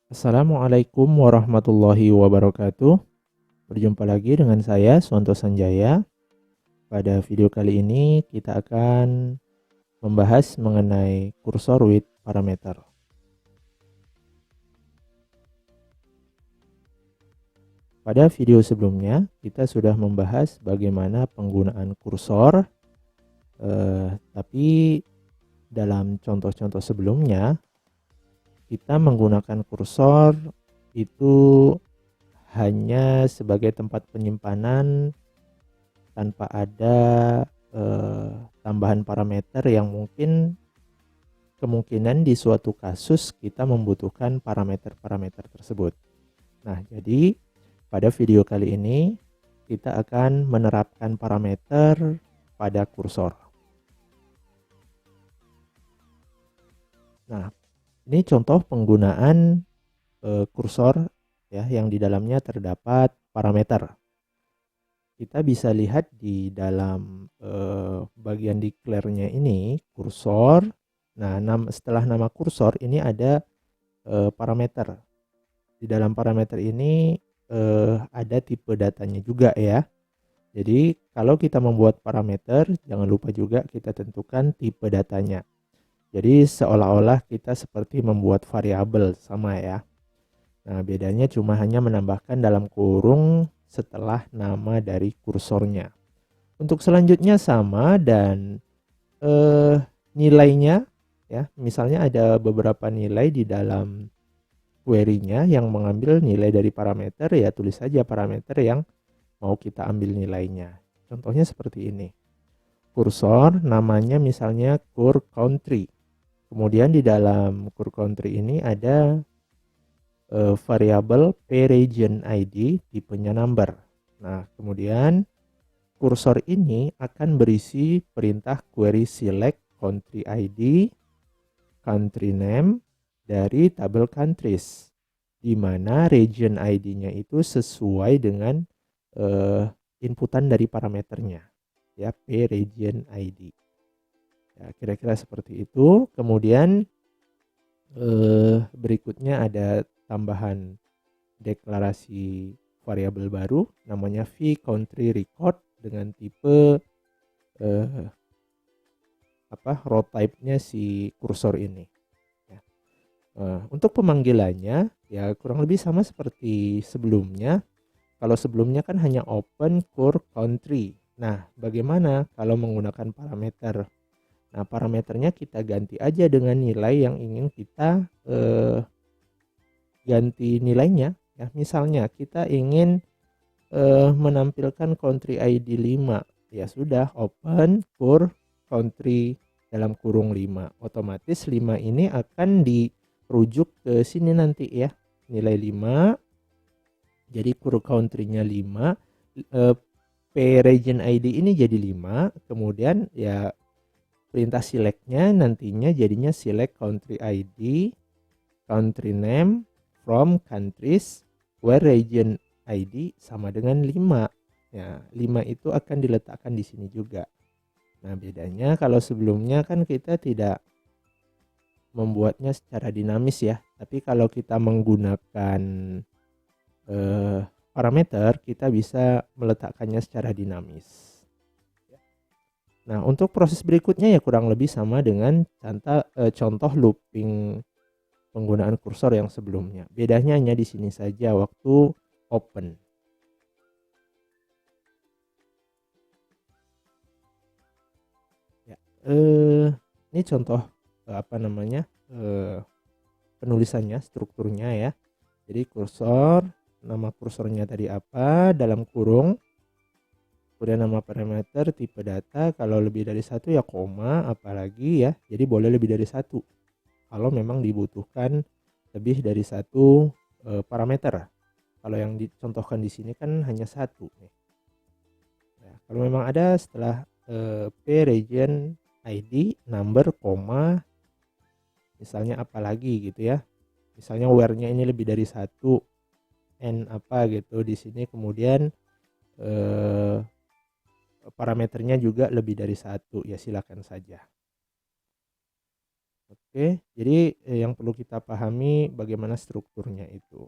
Assalamualaikum warahmatullahi wabarakatuh. Berjumpa lagi dengan saya Suwanto Sanjaya. Pada video kali ini kita akan membahas mengenai kursor with parameter. Pada video sebelumnya kita sudah membahas bagaimana penggunaan kursor, tapi dalam contoh-contoh sebelumnya kita menggunakan kursor itu hanya sebagai tempat penyimpanan tanpa ada tambahan parameter yang kemungkinan di suatu kasus kita membutuhkan parameter-parameter tersebut. Nah, jadi pada video kali ini kita akan menerapkan parameter pada kursor. Nah, ini contoh penggunaan kursor ya yang di dalamnya terdapat parameter. Kita bisa lihat di dalam bagian declare-nya ini kursor. Nah, setelah nama kursor ini ada parameter. Di dalam parameter ini ada tipe datanya juga ya. Jadi kalau kita membuat parameter, jangan lupa juga kita tentukan tipe datanya. Jadi seolah-olah kita seperti membuat variabel sama ya. Nah, bedanya cuma hanya menambahkan dalam kurung setelah nama dari kursornya. Untuk selanjutnya sama dan nilainya ya, misalnya ada beberapa nilai di dalam query-nya yang mengambil nilai dari parameter, ya tulis saja parameter yang mau kita ambil nilainya. Contohnya seperti ini. Kursor namanya misalnya curCountry. Kemudian di dalam curCountry ini ada variabel pRegionID tipenya number. Nah, kemudian kursor ini akan berisi perintah query select country ID, country name dari tabel countries, di mana region ID-nya itu sesuai dengan inputan dari parameternya, ya, pRegionID. Ya, kira-kira seperti itu. Kemudian berikutnya ada tambahan deklarasi variabel baru namanya vCountryRecord dengan tipe row type-nya si kursor ini. Ya. Untuk pemanggilannya ya kurang lebih sama seperti sebelumnya. Kalau sebelumnya kan hanya open curCountry. Nah, bagaimana kalau menggunakan parameter? Nah, parameternya kita ganti aja dengan nilai yang ingin kita ganti nilainya. Ya, misalnya kita ingin menampilkan country ID 5. Ya sudah, open curCountry dalam kurung 5. Otomatis 5 ini akan dirujuk ke sini nanti ya. Nilai 5. Jadi curCountry-nya 5. pRegionID ini jadi 5. Kemudian ya perintah select-nya nantinya jadinya select country ID, country name from countries where region ID sama dengan 5. Ya, 5 itu akan diletakkan di sini juga. Nah, bedanya kalau sebelumnya kan kita tidak membuatnya secara dinamis ya. Tapi kalau kita menggunakan parameter, kita bisa meletakkannya secara dinamis. Nah, untuk proses berikutnya ya kurang lebih sama dengan contoh looping penggunaan kursor yang sebelumnya. Bedanya hanya di sini saja waktu open. Ya, ini contoh penulisannya, strukturnya ya. Jadi kursor, nama kursornya tadi apa dalam kurung. Kemudian nama parameter, tipe data, kalau lebih dari 1 ya koma, apalagi ya. Jadi boleh lebih dari 1. Kalau memang dibutuhkan lebih dari 1 parameter. Kalau yang dicontohkan di sini kan hanya 1 nih. Nah, kalau memang ada setelah pRegionID number, koma, misalnya apalagi gitu ya. Misalnya where-nya ini lebih dari 1, n apa gitu di sini, kemudian parameternya juga lebih dari 1, ya silakan saja. Oke, jadi yang perlu kita pahami bagaimana strukturnya itu.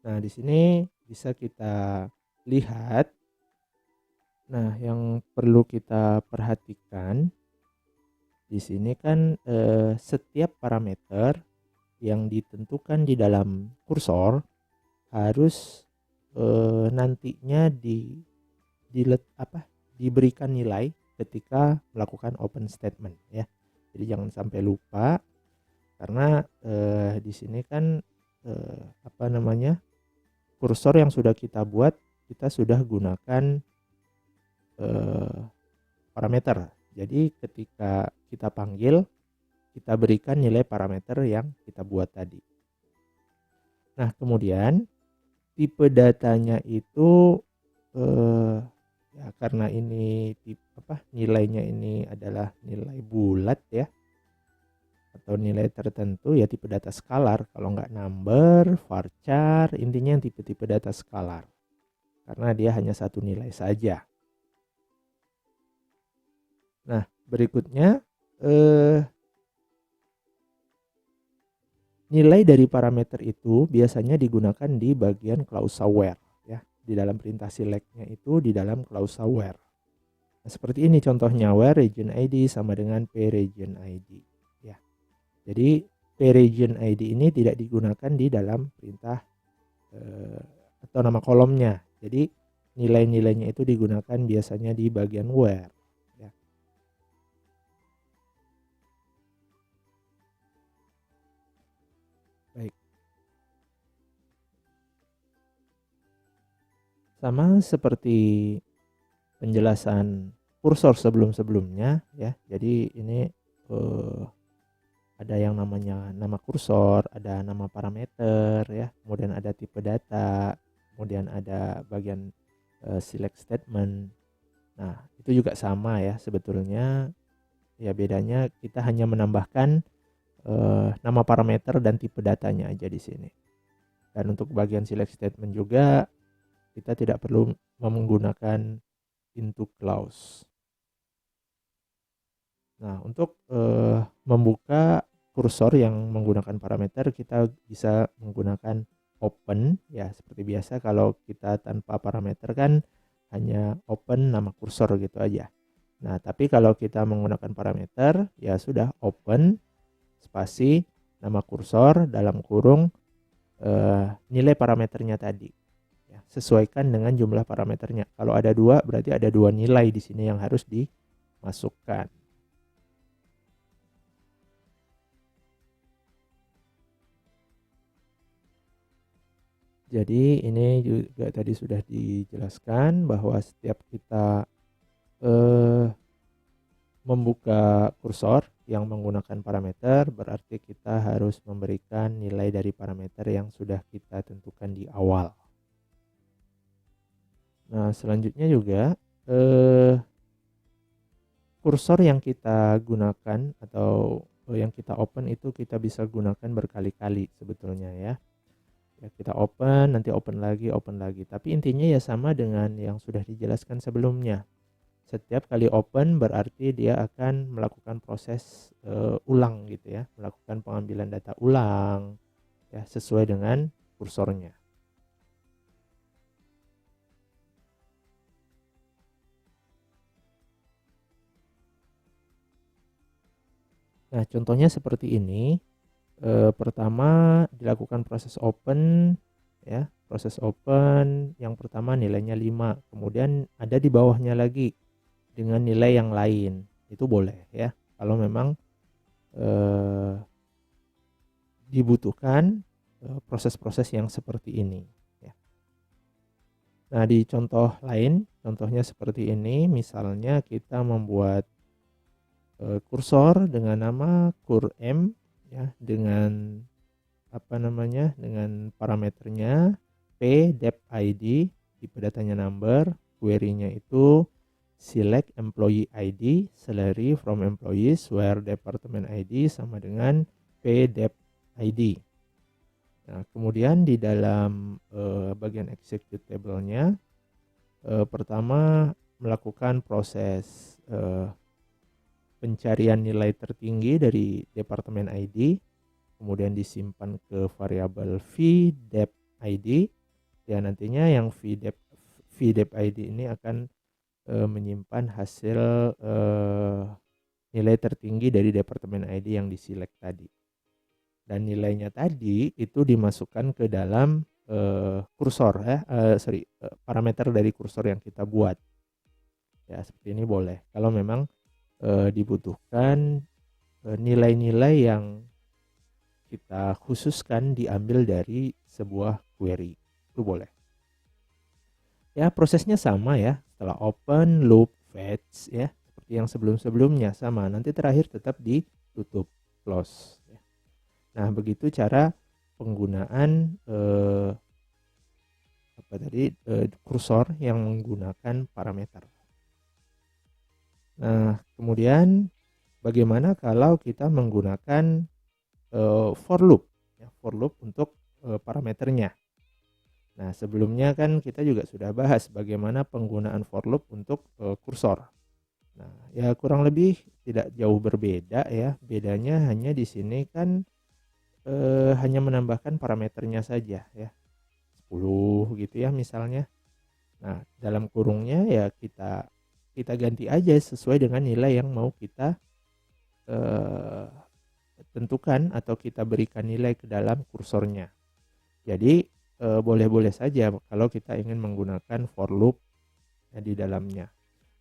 Nah, di sini bisa kita lihat. Nah, yang perlu kita perhatikan di sini kan setiap parameter yang ditentukan di dalam kursor harus nantinya diberikan nilai ketika melakukan open statement ya. Jadi jangan sampai lupa karena di sini kan kursor yang sudah kita buat kita sudah gunakan parameter. Jadi ketika kita panggil kita berikan nilai parameter yang kita buat tadi. Nah, kemudian tipe datanya itu ya karena ini nilainya ini adalah nilai bulat ya atau nilai tertentu ya tipe data skalar, kalau nggak number, varchar, intinya yang tipe-tipe data skalar karena dia hanya satu nilai saja. Nah, berikutnya nilai dari parameter itu biasanya digunakan di bagian klausa where ya, di dalam perintah select-nya itu di dalam klausa where. Nah, seperti ini contohnya, where region ID sama dengan p region ID ya. Jadi p region ID ini tidak digunakan di dalam perintah atau nama kolomnya. Jadi nilai-nilainya itu digunakan biasanya di bagian where ya. Baik. Sama seperti penjelasan kursor sebelum-sebelumnya ya. Jadi ini ada yang namanya nama kursor, ada nama parameter ya, kemudian ada tipe data, kemudian ada bagian select statement. Nah, itu juga sama ya sebetulnya. Ya bedanya kita hanya menambahkan nama parameter dan tipe datanya aja di sini. Dan untuk bagian select statement juga kita tidak perlu menggunakan into clause. Nah, untuk membuka kursor yang menggunakan parameter kita bisa menggunakan open ya, seperti biasa kalau kita tanpa parameter kan hanya open nama kursor gitu aja. Nah, tapi kalau kita menggunakan parameter ya sudah open spasi nama kursor dalam kurung nilai parameternya tadi ya, sesuaikan dengan jumlah parameternya. Kalau ada 2 berarti ada 2 nilai di sini yang harus dimasukkan. Jadi ini juga tadi sudah dijelaskan bahwa setiap kita membuka kursor yang menggunakan parameter berarti kita harus memberikan nilai dari parameter yang sudah kita tentukan di awal. Nah, selanjutnya juga kursor yang kita gunakan atau yang kita open itu kita bisa gunakan berkali-kali sebetulnya ya. Ya, kita open, nanti open lagi. Tapi intinya ya sama dengan yang sudah dijelaskan sebelumnya. Setiap kali open berarti dia akan melakukan proses ulang gitu ya, melakukan pengambilan data ulang ya sesuai dengan kursornya. Nah, contohnya seperti ini. Pertama dilakukan proses open ya, proses open yang pertama nilainya 5, kemudian ada di bawahnya lagi dengan nilai yang lain, itu boleh ya kalau memang dibutuhkan proses-proses yang seperti ini ya. Nah, di contoh lain, contohnya seperti ini, misalnya kita membuat kursor dengan nama kurm ya, dengan dengan parameternya p dep id, tipe datanya number, query-nya itu select employee id salary from employees where department id sama dengan p dep id. Nah, kemudian di dalam bagian pencarian nilai tertinggi dari departemen ID, kemudian disimpan ke variabel vdep ID. Ya, nantinya yang vdep ID ini akan menyimpan hasil nilai tertinggi dari departemen ID yang diselect tadi. Dan nilainya tadi itu dimasukkan ke dalam kursor parameter dari kursor yang kita buat. Ya, seperti ini boleh. Kalau memang dibutuhkan nilai-nilai yang kita khususkan diambil dari sebuah query, itu boleh. Ya, prosesnya sama ya. Setelah open, loop, fetch ya, seperti yang sebelum-sebelumnya sama. Nanti terakhir tetap ditutup, close. Nah, begitu cara penggunaan kursor yang menggunakan parameter. Nah, kemudian bagaimana kalau kita menggunakan for loop, ya, for loop untuk parameternya. Nah, sebelumnya kan kita juga sudah bahas bagaimana penggunaan for loop untuk kursor. Nah, ya kurang lebih tidak jauh berbeda ya. Bedanya hanya di sini kan hanya menambahkan parameternya saja ya, 10 gitu ya misalnya. Nah, dalam kurungnya ya kita ganti aja sesuai dengan nilai yang mau kita tentukan atau kita berikan nilai ke dalam kursornya. Jadi boleh-boleh saja kalau kita ingin menggunakan for loop ya, di dalamnya.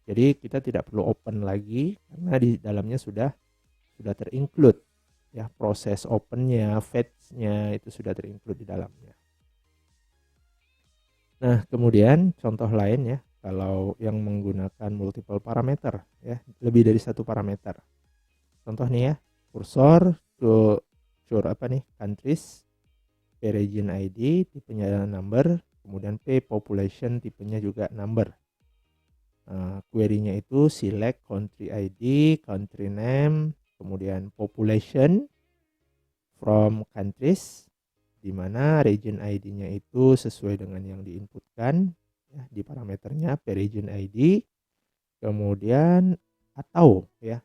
Jadi kita tidak perlu open lagi karena di dalamnya sudah terinclude ya, proses opennya, fetch-nya itu sudah terinclude di dalamnya. Nah, kemudian contoh lain ya, kalau yang menggunakan multiple parameter ya, lebih dari satu parameter. Contoh nih ya, kursor to countries, P region ID tipenya number, kemudian P population tipenya juga number. Query-nya itu select country ID, country name, kemudian population from countries, di mana region ID-nya itu sesuai dengan yang diinputkan ya, di parameternya per region ID, kemudian atau ya,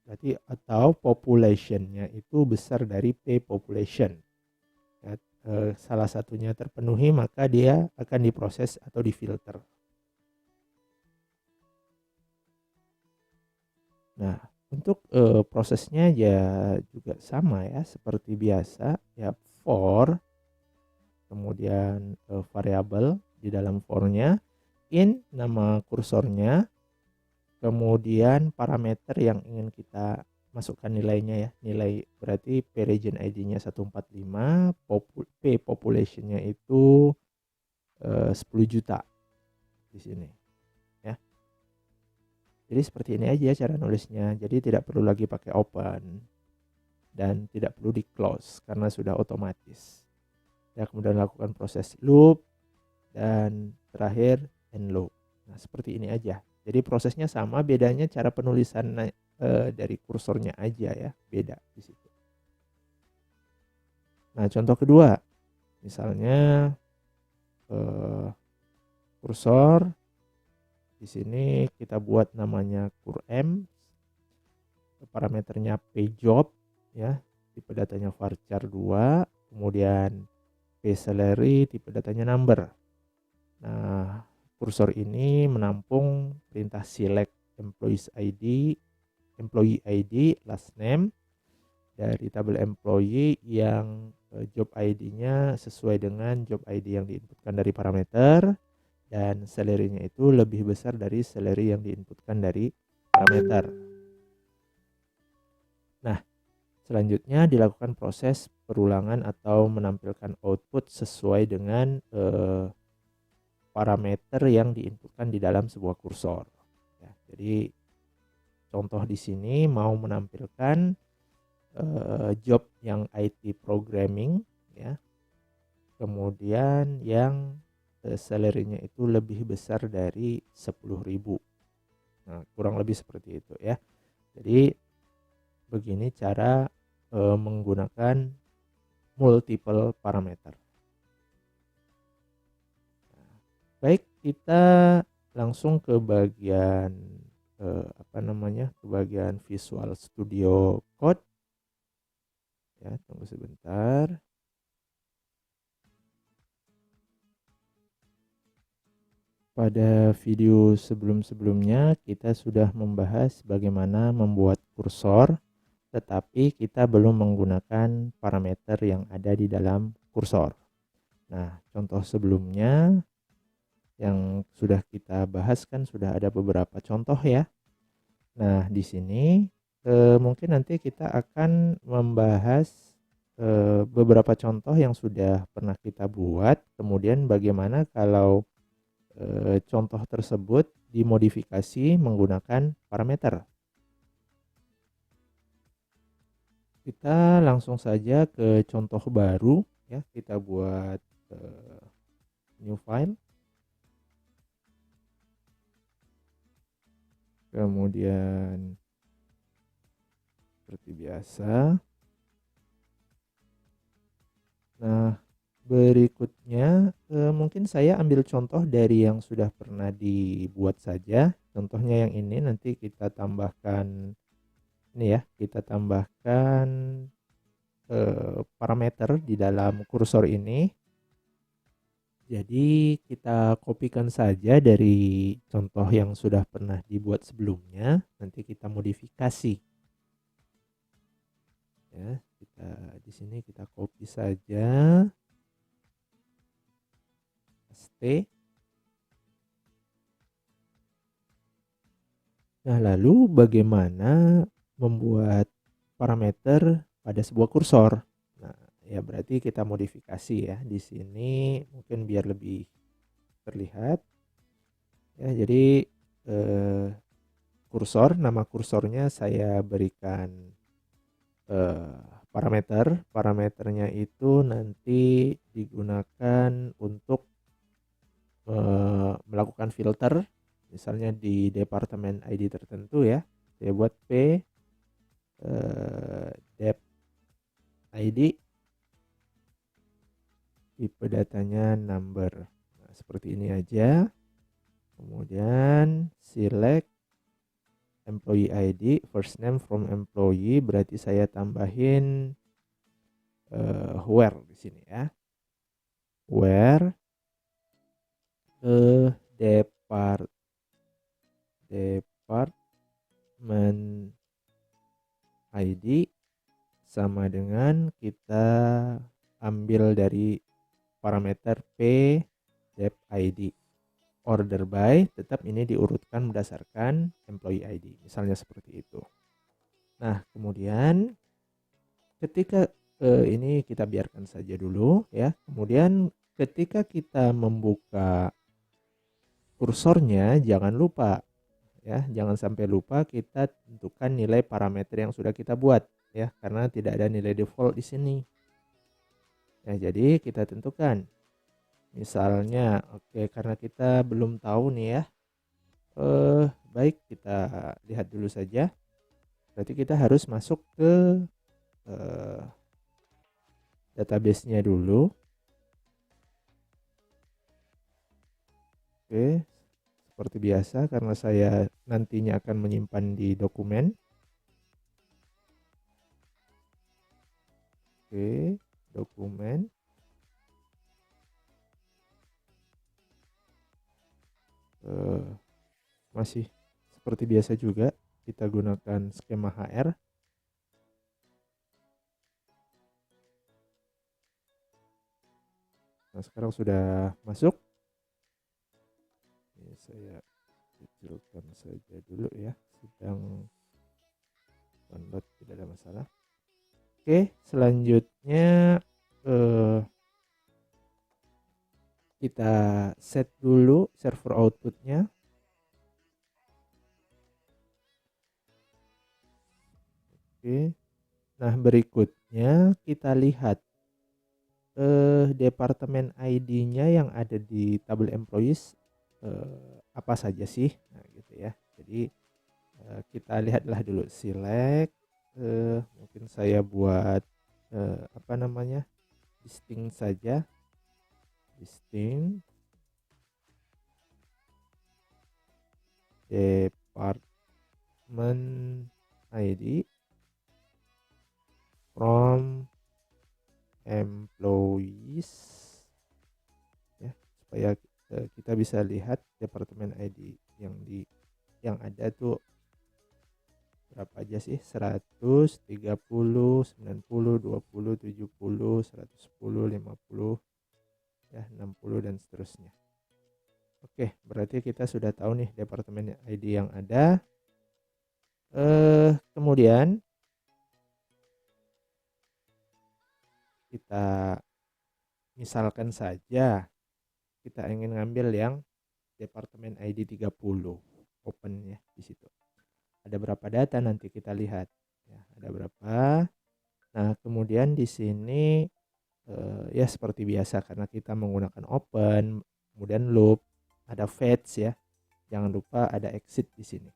berarti atau population-nya itu besar dari P population ya, salah satunya terpenuhi maka dia akan diproses atau difilter. Nah, untuk prosesnya ya juga sama ya, seperti biasa ya, for, kemudian variabel di dalam for-nya, in nama kursornya, kemudian parameter yang ingin kita masukkan nilainya ya, nilai berarti P region ID-nya 145, P population-nya itu 10 juta di sini. Jadi seperti ini aja cara nulisnya. Jadi tidak perlu lagi pakai open dan tidak perlu di close karena sudah otomatis. Ya, kemudian lakukan proses loop dan terakhir end loop. Nah, seperti ini aja. Jadi prosesnya sama, bedanya cara penulisan dari kursornya aja ya, beda di situ. Nah, contoh kedua, misalnya kursor di sini kita buat namanya kurm, parameternya pjob ya, tipe datanya varchar 2, kemudian psalary, tipe datanya number. Nah, kursor ini menampung perintah select employee ID last name dari tabel employee yang job ID-nya sesuai dengan job ID yang diinputkan dari parameter, dan salary-nya itu lebih besar dari salary yang diinputkan dari parameter. Nah, selanjutnya dilakukan proses perulangan atau menampilkan output sesuai dengan parameter yang diinputkan di dalam sebuah kursor. Ya, jadi contoh di sini mau menampilkan job yang IT programming ya, kemudian yang salary-nya itu lebih besar dari 10.000. Nah, kurang lebih seperti itu ya. Jadi begini cara menggunakan multiple parameter. Nah, baik, kita langsung ke bagian ke bagian Visual Studio Code. Ya, tunggu sebentar. Pada video sebelum-sebelumnya kita sudah membahas bagaimana membuat kursor, tetapi kita belum menggunakan parameter yang ada di dalam kursor. Nah, contoh sebelumnya yang sudah kita bahas kan sudah ada beberapa contoh ya. Nah, di sini mungkin nanti kita akan membahas beberapa contoh yang sudah pernah kita buat, kemudian bagaimana kalau contoh tersebut dimodifikasi menggunakan parameter. Kita langsung saja ke contoh baru ya, kita buat new file. Kemudian seperti biasa. Nah, berikutnya mungkin saya ambil contoh dari yang sudah pernah dibuat saja. Contohnya yang ini nanti kita tambahkan ini ya, kita tambahkan parameter di dalam kursor ini. Jadi kita kopikan saja dari contoh yang sudah pernah dibuat sebelumnya, nanti kita modifikasi. Ya, kita di sini kita copy saja. Paste. Nah, lalu bagaimana membuat parameter pada sebuah kursor? Nah, ya berarti kita modifikasi ya. Di sini mungkin biar lebih terlihat. Ya, jadi kursor, nama kursornya saya berikan parameter. Parameternya itu nanti digunakan untuk melakukan filter. Misalnya di departemen ID tertentu ya, saya buat P dep ID, tipe datanya number. Nah, seperti ini aja. Kemudian select employee ID, first name from employee, berarti saya tambahin where di sini ya. Where department ID sama dengan kita ambil dari parameter P dep ID. Order by, tetap ini diurutkan berdasarkan employee ID, misalnya seperti itu. Nah, kemudian ketika ini kita biarkan saja dulu ya. Kemudian ketika kita membuka kursornya, jangan lupa ya, jangan sampai lupa kita tentukan nilai parameter yang sudah kita buat ya, karena tidak ada nilai default di sini. Nah, jadi kita tentukan. Misalnya, oke, karena kita belum tahu nih ya. Baik, kita lihat dulu saja. Berarti kita harus masuk ke database-nya dulu. Oke, seperti biasa karena saya nantinya akan menyimpan di dokumen. Oke, dokumen. Masih seperti biasa juga kita gunakan skema HR. Nah, sekarang sudah masuk. Ini saya kecilkan saja dulu ya, sedang download, tidak ada masalah. Oke, selanjutnya kita set dulu server outputnya. Oke, nah berikutnya kita lihat departemen ID-nya yang ada di tabel employees apa saja sih, nah gitu ya. Jadi kita lihatlah dulu, select, mungkin saya buat distinct saja, distinct department department ID from employees, ya, supaya kita bisa lihat departemen ID yang ada tuh berapa aja sih, 100, 30, 90, 20, 70, 110, 50, ya, 60 dan seterusnya. Oke, berarti kita sudah tahu nih departemen ID yang ada. Kemudian kita misalkan saja kita ingin ngambil yang departemen ID 30, open ya di situ. Ada berapa data nanti kita lihat ya, ada berapa. Nah, kemudian di sini ya seperti biasa karena kita menggunakan open, kemudian loop, ada fetch ya. Jangan lupa ada exit di sini.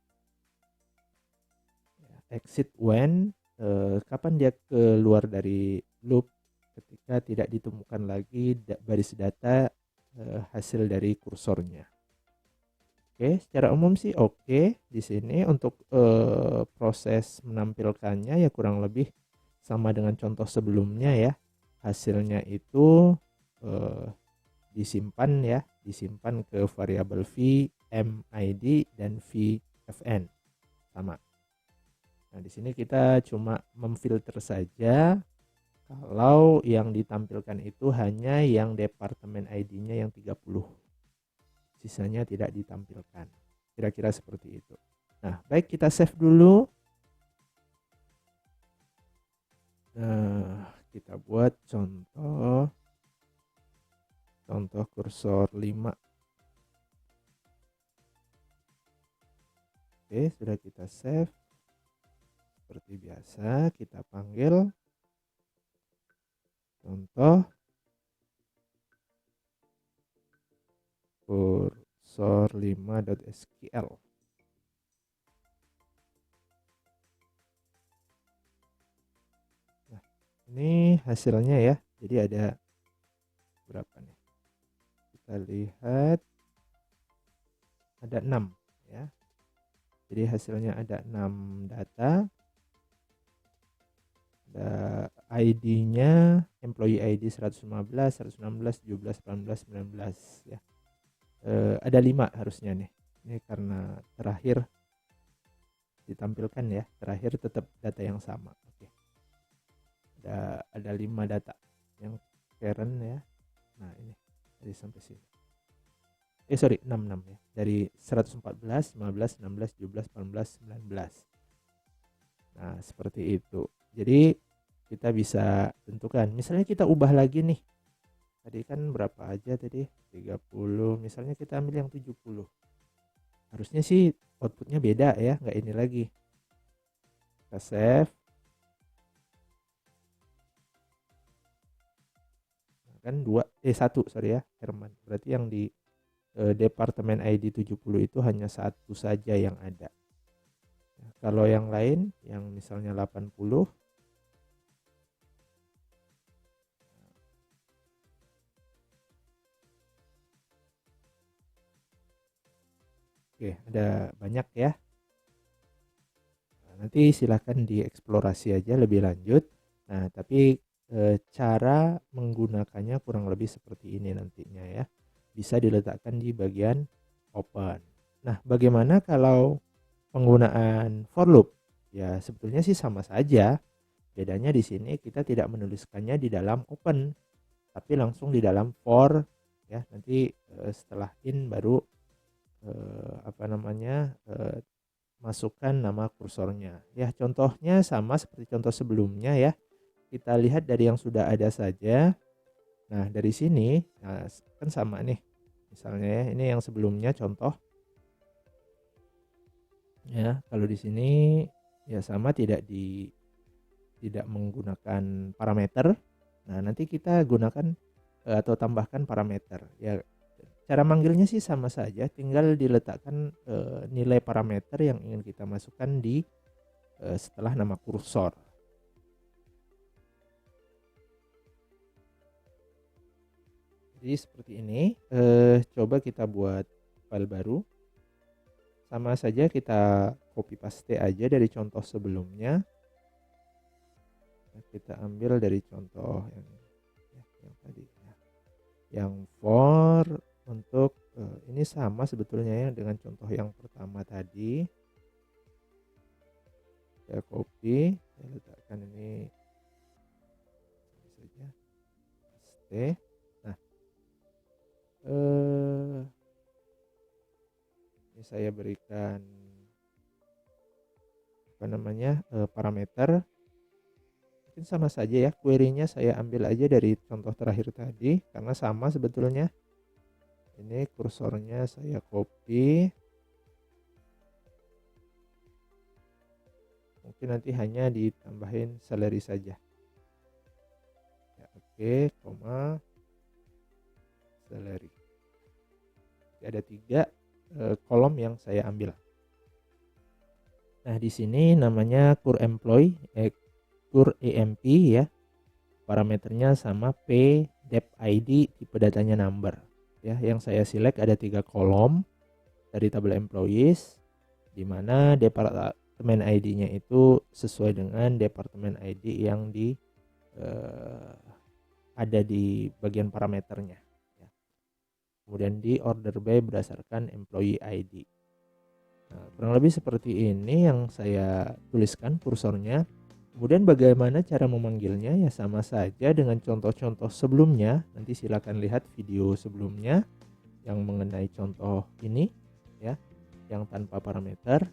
Exit when, kapan dia keluar dari loop, ketika tidak ditemukan lagi baris data hasil dari kursornya. Oke, secara umum sih oke di sini untuk proses menampilkannya ya kurang lebih sama dengan contoh sebelumnya ya. Hasilnya itu disimpan ke variabel v, mid dan vfn sama. Nah, di sini kita cuma memfilter saja kalau yang ditampilkan itu hanya yang departemen ID-nya yang 30. Sisanya tidak ditampilkan. Kira-kira seperti itu. Nah, baik, kita save dulu. Nah, kita buat contoh kursor 5. Oke, sudah kita save. Seperti biasa, kita panggil contoh kursor 5.sql. Nah, ini hasilnya ya. Jadi ada berapa nih? Kita lihat ada 6 ya. Jadi hasilnya ada 6 data. Ada ID-nya employee ID 115, 116, 17, 18, 19 ya. Ada 5 harusnya nih. Ini karena terakhir ditampilkan ya. Terakhir tetap data yang sama. Oke. Ada 5 data yang parent ya. Nah, ini dari sampai sini. 6 ya. Dari 114, 15, 16, 17, 18, 19. Nah, seperti itu. Jadi kita bisa tentukan. Misalnya kita ubah lagi nih. Tadi kan berapa aja tadi? 30. Misalnya kita ambil yang 70. Harusnya sih outputnya beda ya. Nggak ini lagi. Kita save. Nah, kan 1 sorry ya. Herman. Berarti yang di departemen ID 70 itu hanya 1 saja yang ada. Nah, kalau yang lain, yang misalnya 80. Oke, ada banyak ya. Nah, nanti silahkan dieksplorasi aja lebih lanjut. Nah, tapi cara menggunakannya kurang lebih seperti ini nantinya ya. Bisa diletakkan di bagian open. Nah, bagaimana kalau penggunaan for loop? Ya, sebetulnya sih sama saja. Bedanya di sini kita tidak menuliskannya di dalam open, tapi langsung di dalam for ya. Nanti setelah in baru masukkan nama kursornya. Ya, contohnya sama seperti contoh sebelumnya ya. Kita lihat dari yang sudah ada saja. Nah, dari sini kan sama nih. Misalnya ya, ini yang sebelumnya contoh. Ya, kalau di sini ya sama tidak menggunakan parameter. Nah, nanti kita gunakan atau tambahkan parameter. Ya, cara manggilnya sih sama saja, tinggal diletakkan nilai parameter yang ingin kita masukkan di setelah nama kursor. Jadi seperti ini. Coba kita buat file baru. Sama saja kita copy paste aja dari contoh sebelumnya. Nah, kita ambil dari contoh yang tadi ya. Yang for untuk ini sama sebetulnya ya dengan contoh yang pertama tadi. Saya copy, saya letakkan ini saja, paste. Nah, ini saya berikan parameter. Mungkin sama saja ya, query-nya saya ambil aja dari contoh terakhir tadi karena sama sebetulnya. Ini kursornya saya copy. Mungkin nanti hanya ditambahin salary saja. Ya, oke, koma salary. Ada 3 kolom yang saya ambil. Nah, di sini namanya kur employee, kur EMP ya. Parameternya sama P, dep ID, tipe datanya number. Ya, yang saya select ada 3 kolom dari tabel employees, di mana departemen ID-nya itu sesuai dengan departemen ID yang ada di bagian parameternya. Ya. Kemudian di order by berdasarkan employee ID. Nah, kurang lebih seperti ini yang saya tuliskan kursornya. Kemudian bagaimana cara memanggilnya, ya sama saja dengan contoh-contoh sebelumnya. Nanti silakan lihat video sebelumnya yang mengenai contoh ini ya, yang tanpa parameter.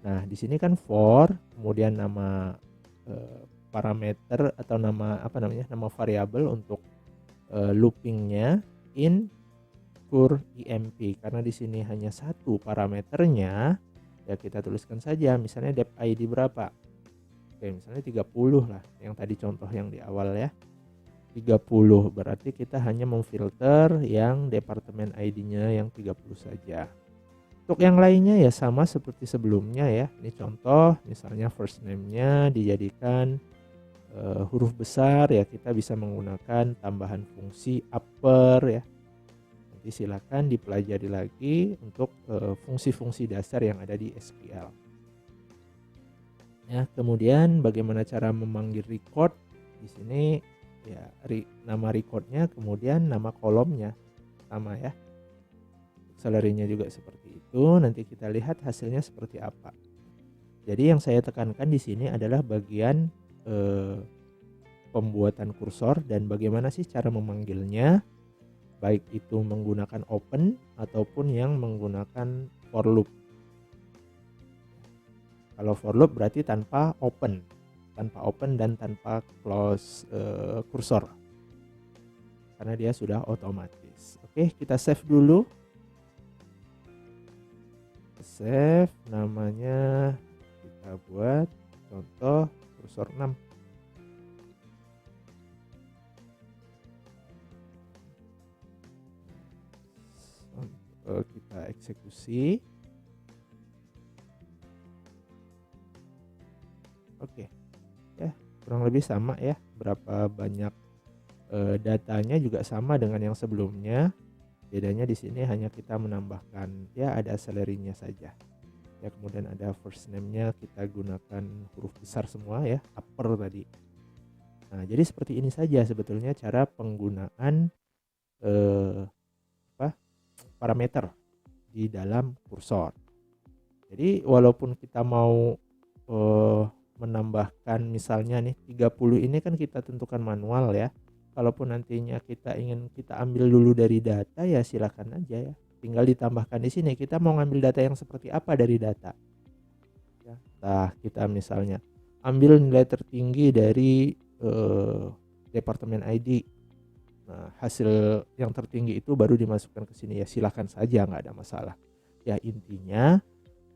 Nah, di sini kan for, kemudian nama parameter atau nama variabel untuk loopingnya in kur EMP. Karena di sini hanya 1 parameternya, ya kita tuliskan saja misalnya dep ID berapa. Oke, misalnya 30 lah, yang tadi contoh yang di awal ya. 30 berarti kita hanya memfilter yang departemen ID-nya yang 30 saja. Untuk yang lainnya ya sama seperti sebelumnya ya. Ini contoh, misalnya first name-nya dijadikan huruf besar ya, kita bisa menggunakan tambahan fungsi upper ya. Nanti silakan dipelajari lagi untuk fungsi-fungsi dasar yang ada di SQL. Ya, kemudian bagaimana cara memanggil record? Di sini ya nama recordnya, kemudian nama kolomnya sama ya. Salary-nya juga seperti itu. Nanti kita lihat hasilnya seperti apa. Jadi yang saya tekankan di sini adalah bagian pembuatan kursor dan bagaimana sih cara memanggilnya, baik itu menggunakan open ataupun yang menggunakan for loop. Kalau for loop berarti tanpa open dan tanpa close kursor, karena dia sudah otomatis. Oke, kita save dulu. Save, namanya kita buat contoh kursor 6. Kita eksekusi. Oke, ya kurang lebih sama ya, berapa banyak datanya juga sama dengan yang sebelumnya. Bedanya di sini hanya kita menambahkan ya ada salary-nya saja. Ya, kemudian ada first name-nya kita gunakan huruf besar semua ya, upper tadi. Nah, jadi seperti ini saja sebetulnya cara penggunaan parameter di dalam kursor. Jadi walaupun kita mau menambahkan misalnya nih 30 ini kan kita tentukan manual ya. Kalaupun nantinya kita ingin kita ambil dulu dari data ya silakan aja ya. Tinggal ditambahkan di sini kita mau ngambil data yang seperti apa dari data. Ya, kita misalnya ambil nilai tertinggi dari departemen ID. Nah, hasil yang tertinggi itu baru dimasukkan ke sini ya, silakan saja, nggak ada masalah. Ya, intinya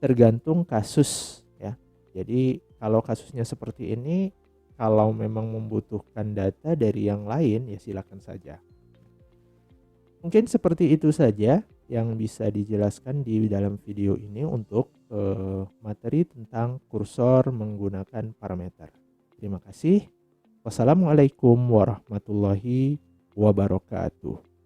tergantung kasus ya. Jadi kalau kasusnya seperti ini, kalau memang membutuhkan data dari yang lain ya silakan saja. Mungkin seperti itu saja yang bisa dijelaskan di dalam video ini untuk materi tentang kursor menggunakan parameter. Terima kasih. Wassalamualaikum warahmatullahi wabarakatuh.